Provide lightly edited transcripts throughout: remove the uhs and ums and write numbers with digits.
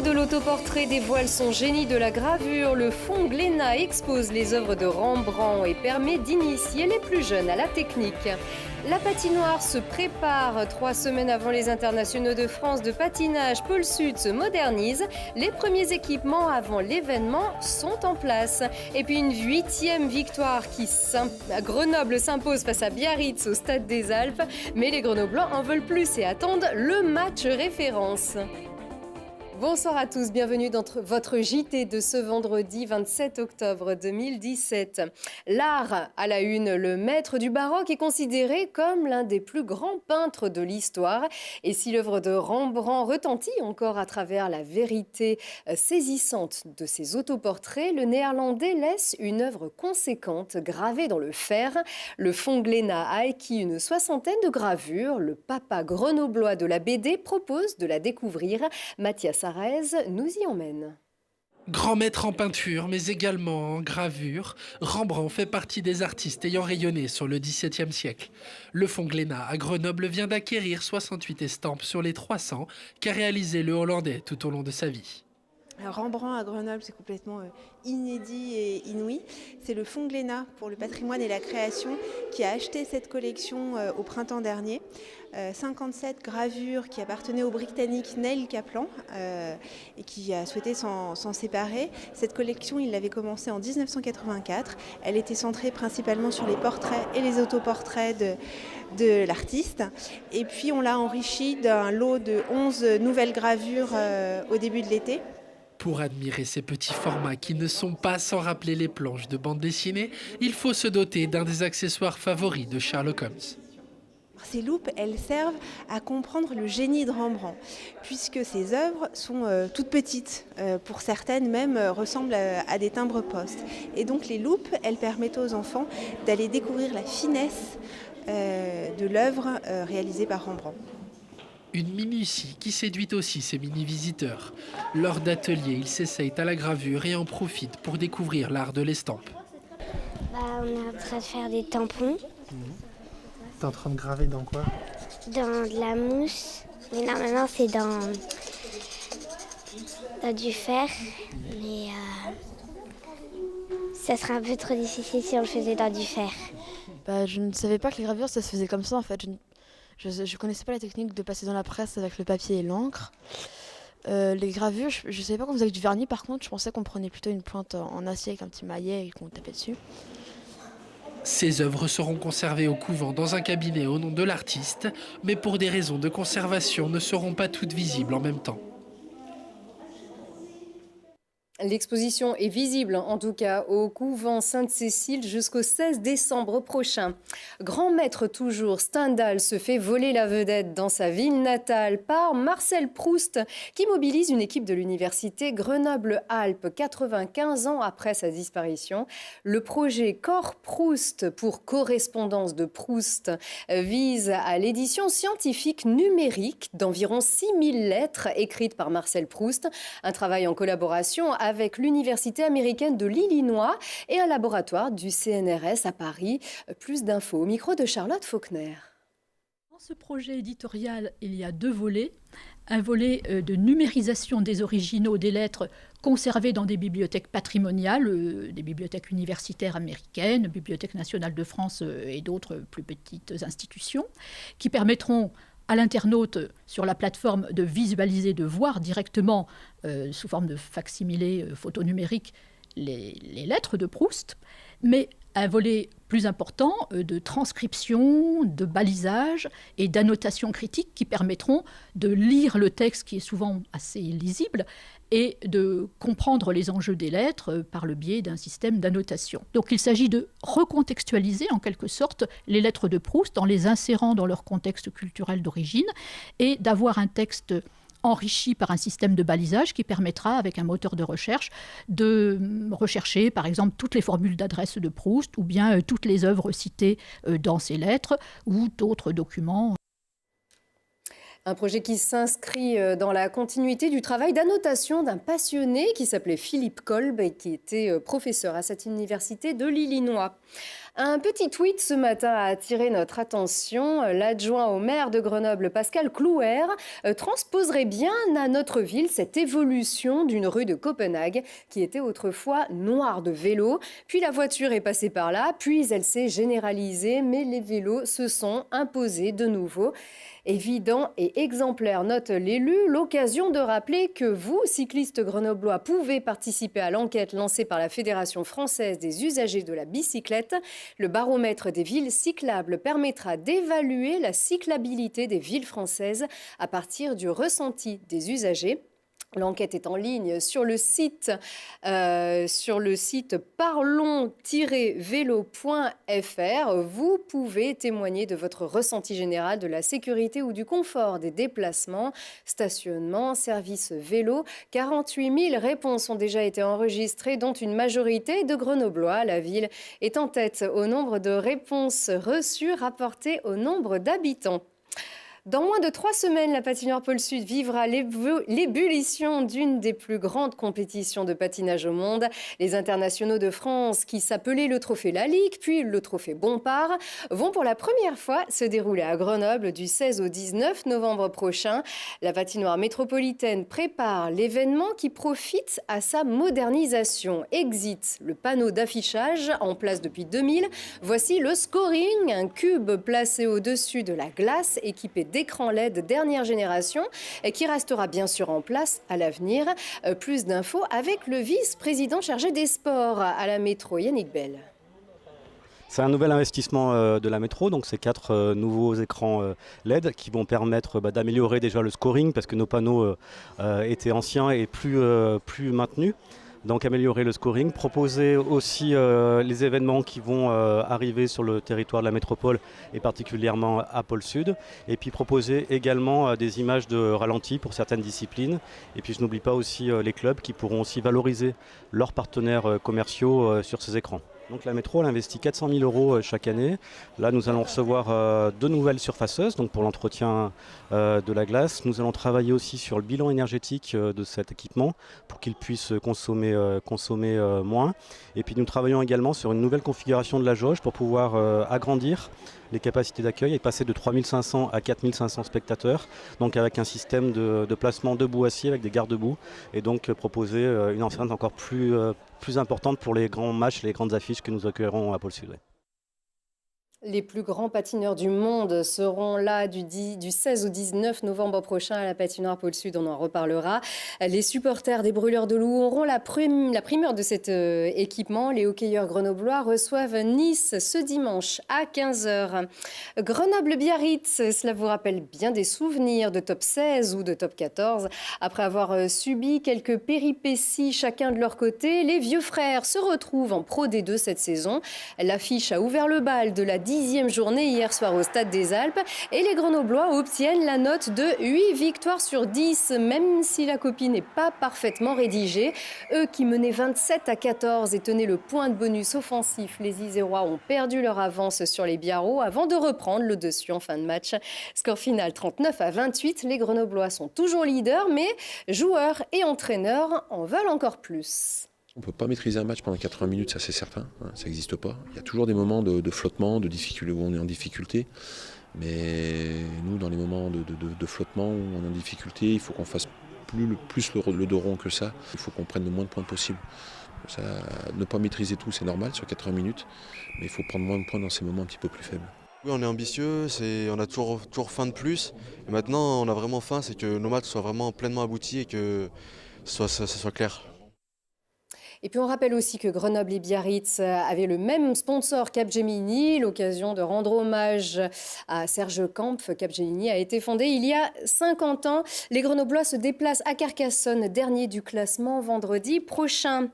maître de l'autoportrait dévoile son génie de la gravure. Le fonds Glénat expose les œuvres de Rembrandt et permet d'initier les plus jeunes à la technique. La patinoire se prépare. 3 semaines avant les internationaux de France de patinage, Pôle Sud se modernise. Les premiers équipements avant l'événement sont en place. Et puis une 8e victoire Grenoble s'impose face à Biarritz au Stade des Alpes. Mais les Grenoblois en veulent plus et attendent le match référence. Bonsoir à tous, bienvenue dans votre JT de ce vendredi 27 octobre 2017. L'art à la une, le maître du baroque est considéré comme l'un des plus grands peintres de l'histoire. Et si l'œuvre de Rembrandt retentit encore à travers la vérité saisissante de ses autoportraits, le néerlandais laisse une œuvre conséquente gravée dans le fer. Le fonds Glénat a acquis une 60aine de gravures. Le papa grenoblois de la BD propose de la découvrir. Mathias nous y emmène. Grand maître en peinture, mais également en gravure, Rembrandt fait partie des artistes ayant rayonné sur le XVIIe siècle. Le fonds Glénat à Grenoble vient d'acquérir 68 estampes sur les 300 qu'a réalisé le Hollandais tout au long de sa vie. Alors Rembrandt à Grenoble, c'est complètement inédit et inouï. C'est le fonds Glénat pour le patrimoine et la création qui a acheté cette collection au printemps dernier. 57 gravures qui appartenaient au Britannique Neil Kaplan et qui a souhaité s'en séparer. Cette collection, il l'avait commencée en 1984. Elle était centrée principalement sur les portraits et les autoportraits de l'artiste. Et puis on l'a enrichi d'un lot de 11 nouvelles gravures au début de l'été. Pour admirer ces petits formats qui ne sont pas sans rappeler les planches de bande dessinée, il faut se doter d'un des accessoires favoris de Sherlock Holmes. Ces loupes, elles servent à comprendre le génie de Rembrandt, puisque ces œuvres sont toutes petites. Pour certaines même ressemblent à des timbres-poste. Et donc les loupes, elles permettent aux enfants d'aller découvrir la finesse de l'œuvre réalisée par Rembrandt. Une minutie qui séduit aussi ses mini-visiteurs. Lors d'ateliers, ils s'essayent à la gravure et en profitent pour découvrir l'art de l'estampe. On est en train de faire des tampons. T'es en train de graver dans quoi? Dans de la mousse. Mais normalement, c'est dans du fer. Mais ça serait un peu trop difficile si on le faisait dans du fer. Je ne savais pas que les gravures, ça se faisait comme ça en fait. Je ne connaissais pas la technique de passer dans la presse avec le papier et l'encre. Les gravures, je ne savais pas qu'on faisait avec du vernis. Par contre, je pensais qu'on prenait plutôt une pointe en acier avec un petit maillet et qu'on tapait dessus. Ces œuvres seront conservées au couvent dans un cabinet au nom de l'artiste, mais pour des raisons de conservation ne seront pas toutes visibles en même temps. L'exposition est visible, en tout cas, au couvent Sainte-Cécile jusqu'au 16 décembre prochain. Grand maître toujours, Stendhal se fait voler la vedette dans sa ville natale par Marcel Proust, qui mobilise une équipe de l'université Grenoble-Alpes, 95 ans après sa disparition. Le projet Corps Proust pour correspondance de Proust vise à l'édition scientifique numérique d'environ 6000 lettres écrites par Marcel Proust, un travail en collaboration avec l'Université américaine de l'Illinois et un laboratoire du CNRS à Paris. Plus d'infos au micro de Charlotte Faulkner. Dans ce projet éditorial, il y a 2 volets. Un volet de numérisation des originaux des lettres conservées dans des bibliothèques patrimoniales, des bibliothèques universitaires américaines, Bibliothèque nationale de France et d'autres plus petites institutions, qui permettront à l'internaute sur la plateforme de visualiser, de voir directement sous forme de facsimilé photo numérique les lettres de Proust, mais un volet plus important de transcription, de balisage et d'annotation critique qui permettront de lire le texte qui est souvent assez lisible et de comprendre les enjeux des lettres par le biais d'un système d'annotation. Donc il s'agit de recontextualiser en quelque sorte les lettres de Proust en les insérant dans leur contexte culturel d'origine et d'avoir un texte enrichi par un système de balisage qui permettra, avec un moteur de recherche, de rechercher, par exemple, toutes les formules d'adresse de Proust ou bien toutes les œuvres citées dans ces lettres ou d'autres documents. Un projet qui s'inscrit dans la continuité du travail d'annotation d'un passionné qui s'appelait Philippe Kolb et qui était professeur à cette université de l'Illinois. Un petit tweet ce matin a attiré notre attention. L'adjoint au maire de Grenoble, Pascal Clouer, transposerait bien à notre ville cette évolution d'une rue de Copenhague qui était autrefois noire de vélos. Puis la voiture est passée par là, puis elle s'est généralisée, mais les vélos se sont imposés de nouveau. Évident et exemplaire, note l'élu, l'occasion de rappeler que vous, cyclistes grenoblois, pouvez participer à l'enquête lancée par la Fédération française des usagers de la bicyclette. Le baromètre des villes cyclables permettra d'évaluer la cyclabilité des villes françaises à partir du ressenti des usagers. L'enquête est en ligne sur le site parlons-vélo.fr. Vous pouvez témoigner de votre ressenti général de la sécurité ou du confort des déplacements, stationnement, service vélo. 48 000 réponses ont déjà été enregistrées, dont une majorité de Grenoblois. La ville est en tête au nombre de réponses reçues rapportées au nombre d'habitants. Dans moins de 3 semaines, la patinoire Pôle Sud vivra l'ébullition d'une des plus grandes compétitions de patinage au monde. Les internationaux de France, qui s'appelaient le Trophée Lalique, puis le Trophée Bompard, vont pour la première fois se dérouler à Grenoble du 16 au 19 novembre prochain. La patinoire métropolitaine prépare l'événement qui profite à sa modernisation. Exit le panneau d'affichage en place depuis 2000. Voici le scoring, un cube placé au-dessus de la glace équipé d'écran LED dernière génération et qui restera bien sûr en place à l'avenir. Plus d'infos avec le vice-président chargé des sports à la métro, Yannick Bell. C'est un nouvel investissement de la métro, donc c'est 4 nouveaux écrans LED qui vont permettre d'améliorer déjà le scoring parce que nos panneaux étaient anciens et plus maintenus. Donc améliorer le scoring, proposer aussi les événements qui vont arriver sur le territoire de la métropole et particulièrement à Pôle Sud. Et puis proposer également des images de ralenti pour certaines disciplines. Et puis je n'oublie pas aussi les clubs qui pourront aussi valoriser leurs partenaires commerciaux sur ces écrans. Donc la métro elle investit 400 000 € chaque année. Là nous allons recevoir 2 nouvelles surfaceuses donc pour l'entretien de la glace. Nous allons travailler aussi sur le bilan énergétique de cet équipement pour qu'il puisse consommer moins. Et puis nous travaillons également sur une nouvelle configuration de la jauge pour pouvoir agrandir les capacités d'accueil et passer de 3500 à 4500 spectateurs, donc avec un système de placement de boîtiers avec des garde-boue et donc proposer une enceinte encore plus importante pour les grands matchs, les grandes affiches que nous accueillerons à Pôle Sud. Les plus grands patineurs du monde seront là du 16 au 19 novembre prochain à la patinoire Pôle Sud, on en reparlera. Les supporters des Brûleurs de Loup auront la primeur de cet équipement. Les hockeyeurs grenoblois reçoivent Nice ce dimanche à 15h. Grenoble-Biarritz, cela vous rappelle bien des souvenirs de top 16 ou de top 14. Après avoir subi quelques péripéties chacun de leur côté, les vieux frères se retrouvent en Pro D2 cette saison. L'affiche a ouvert le bal de la 10e journée hier soir au Stade des Alpes et les Grenoblois obtiennent la note de 8 victoires sur 10, même si la copie n'est pas parfaitement rédigée. Eux qui menaient 27-14 et tenaient le point de bonus offensif, les Isérois ont perdu leur avance sur les Biarros avant de reprendre le dessus en fin de match. Score final 39-28, les Grenoblois sont toujours leaders, mais joueurs et entraîneurs en veulent encore plus. On ne peut pas maîtriser un match pendant 80 minutes, ça c'est certain, ça n'existe pas. Il y a toujours des moments de flottement, de difficulté, où on est en difficulté. Mais nous, dans les moments de flottement où on est en difficulté, il faut qu'on fasse plus le dos rond que ça. Il faut qu'on prenne le moins de points possible. Ça, ne pas maîtriser tout, c'est normal sur 80 minutes, mais il faut prendre moins de points dans ces moments un petit peu plus faibles. Oui, on est ambitieux, on a toujours faim de plus. Et maintenant, on a vraiment faim, c'est que nos matchs soient vraiment pleinement aboutis et que ça soit clair. Et puis on rappelle aussi que Grenoble et Biarritz avaient le même sponsor Capgemini, l'occasion de rendre hommage à Serge Kampf. Capgemini a été fondé il y a 50 ans. Les Grenoblois se déplacent à Carcassonne, dernier du classement, vendredi prochain.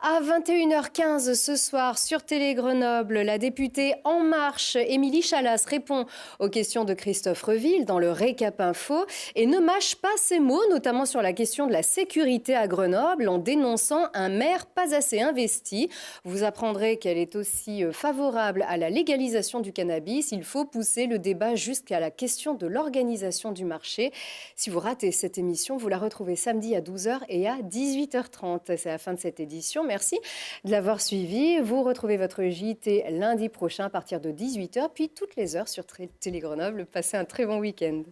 À 21h15 ce soir sur Télé Grenoble, la députée En Marche, Émilie Chalas, répond aux questions de Christophe Reville dans le Récap Info et ne mâche pas ses mots, notamment sur la question de la sécurité à Grenoble, en dénonçant un maire pas assez investie. Vous apprendrez qu'elle est aussi favorable à la légalisation du cannabis. Il faut pousser le débat jusqu'à la question de l'organisation du marché. Si vous ratez cette émission, vous la retrouvez samedi à 12h et à 18h30. C'est la fin de cette édition. Merci de l'avoir suivi. Vous retrouvez votre JT lundi prochain à partir de 18h, puis toutes les heures sur Télé Grenoble. Passez un très bon week-end.